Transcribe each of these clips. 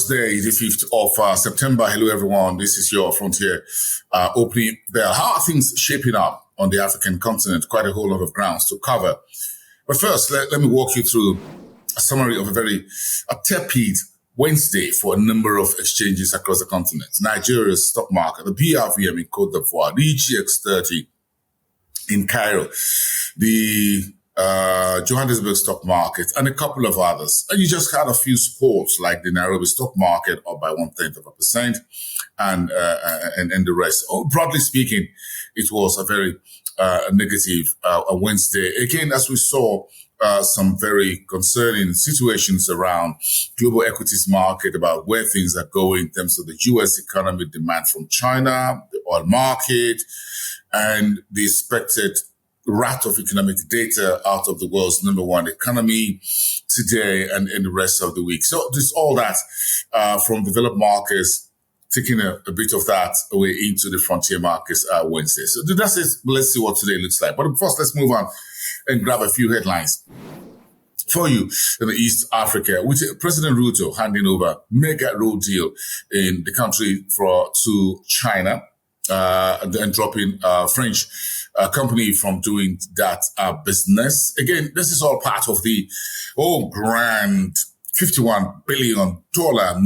Thursday, the 5th of September. Hello, everyone. This is your Frontier opening bell. How are things shaping up on the African continent? Quite a whole lot of grounds to cover. But first, let me walk you through a summary of a very tepid Wednesday for a number of exchanges across the continent. Nigeria's stock market, the BRVM in Cote d'Ivoire, the GX30 in Cairo, the Johannesburg stock market, and a couple of others. And you just had a few sports like the Nairobi stock market up by 0.1%, and the rest. Broadly speaking, it was a very negative Wednesday. Again, as we saw, some very concerning situations around global equities market about where things are going in terms of the U.S. economy, demand from China, the oil market, and the expected rat of economic data out of the world's number one economy today and in the rest of the week. So there's all that from developed markets, taking a bit of that away into the frontier markets Wednesday. So that's it. Let's see what today looks like. But first, let's move on and grab a few headlines for you in the East Africa, with President Ruto handing over mega road deal in the country to China, and dropping French company from doing that business. Again, this is all part of the grand $51 billion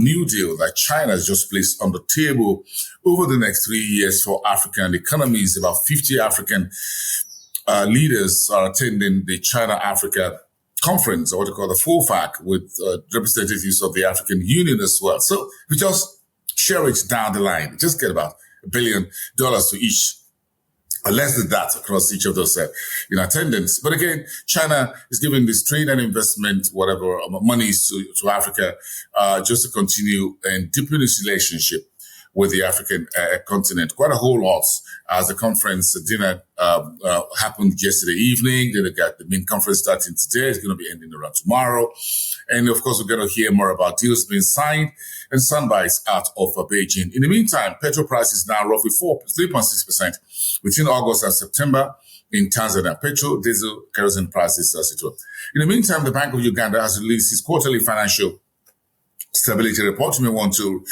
new deal that China has just placed on the table over the next 3 years for African economies. About 50 African leaders are attending the China-Africa conference, or what they call the FOFAC, with representatives of the African Union as well. So we just share it down the line. Just get about $1 billion to each, or less than that across each of those in attendance. But again, China is giving this trade and investment, whatever, monies to Africa, just to continue and deepen its relationship with the African continent. Quite a whole lot as the conference dinner happened yesterday evening. Then they got the main conference starting today. It's going to be ending around tomorrow. And of course, we're going to hear more about deals being signed and soundbites out of Beijing. In the meantime, petrol prices now roughly 3.6% between August and September in Tanzania. Petrol, diesel, kerosene prices as it were. In the meantime, the Bank of Uganda has released its quarterly financial stability report. You may want to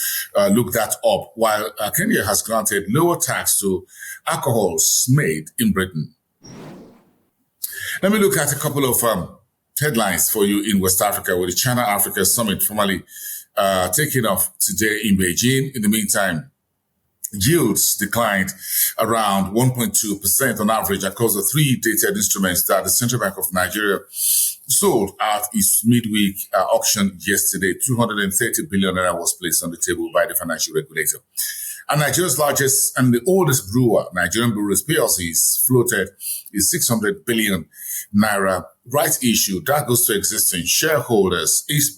look that up, while Kenya has granted lower tax to alcohols made in Britain. Let me look at a couple of headlines for you in West Africa, with the China-Africa Summit formally taking off today in Beijing. In the meantime, yields declined around 1.2% on average across the three dated instruments that the Central Bank of Nigeria sold at its midweek auction yesterday. 230 billion naira was placed on the table by the financial regulator. And Nigeria's largest and the oldest brewer, Nigerian Brewers PLCs, floated a 600 billion naira rights issue that goes to existing shareholders. Is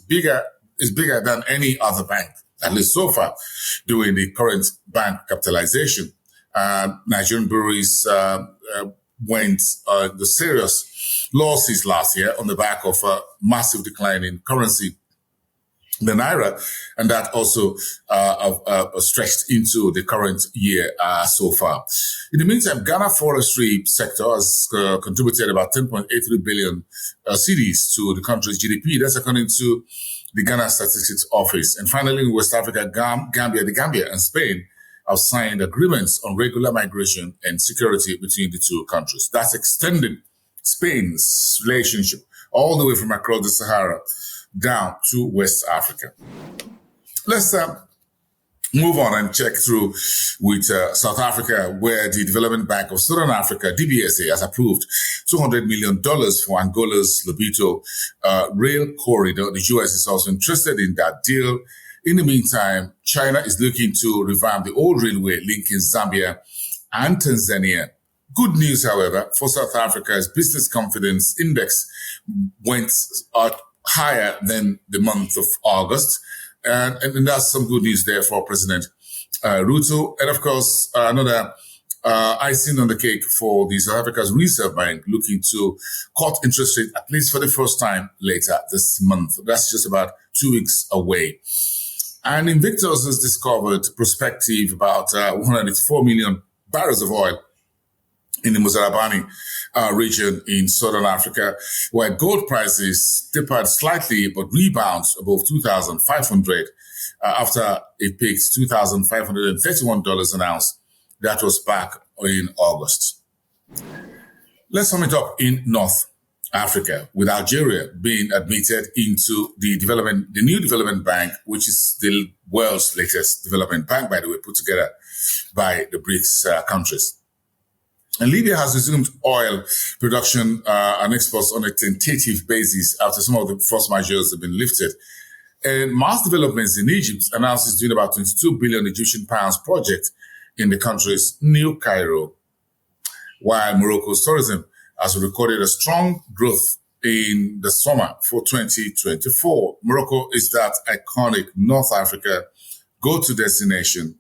bigger than any other bank, at least so far, during the current bank capitalization. Nigerian breweries went the serious losses last year on the back of a massive decline in currency, the naira, and that also stretched into the current year so far. In the meantime, Ghana forestry sector has contributed about 10.83 billion cedis to the country's GDP. That's according to the Ghana Statistics Office. And finally, in West Africa, the Gambia and Spain have signed agreements on regular migration and security between the two countries. That's extending Spain's relationship all the way from across the Sahara down to West Africa. Let's move on and check through with South Africa, where the Development Bank of Southern Africa, DBSA, has approved $200 million for Angola's Lobito rail corridor. The U.S. is also interested in that deal. In the meantime, China is looking to revamp the old railway linking Zambia and Tanzania. Good news, however, for South Africa's business confidence index went higher than the month of August. And that's some good news there for President Ruto. And of course, another icing on the cake for the South Africa's Reserve Bank, looking to cut interest rate at least for the first time later this month. That's just about 2 weeks away. And Invictus has discovered prospective about 184 million barrels of oil in the Mozarabani region in southern Africa, where gold prices tapered slightly but rebounds above 2,500 after it peaked $2,531 an ounce. That was back in August. Let's sum it up in North Africa, with Algeria being admitted into the new development bank, which is the world's latest development bank, by the way, put together by the BRICS countries. And Libya has resumed oil production and exports on a tentative basis after some of the force measures have been lifted. And mass developments in Egypt announces doing about 22 billion Egyptian pounds project in the country's New Cairo, while Morocco's tourism has recorded a strong growth in the summer for 2024. Morocco is that iconic North Africa go-to destination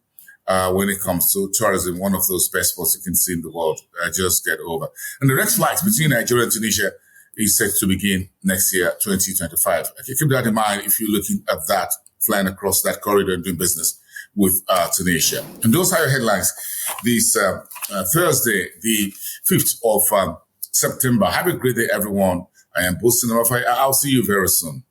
when it comes to tourism, one of those best spots you can see in the world. Just get over. And the next flight between Nigeria and Tunisia is set to begin next year, 2025. Okay, keep that in mind if you're looking at that, flying across that corridor and doing business with Tunisia. And those are your headlines this Thursday, the 5th of September. Have a great day, everyone. I am Boosting. I'll see you very soon.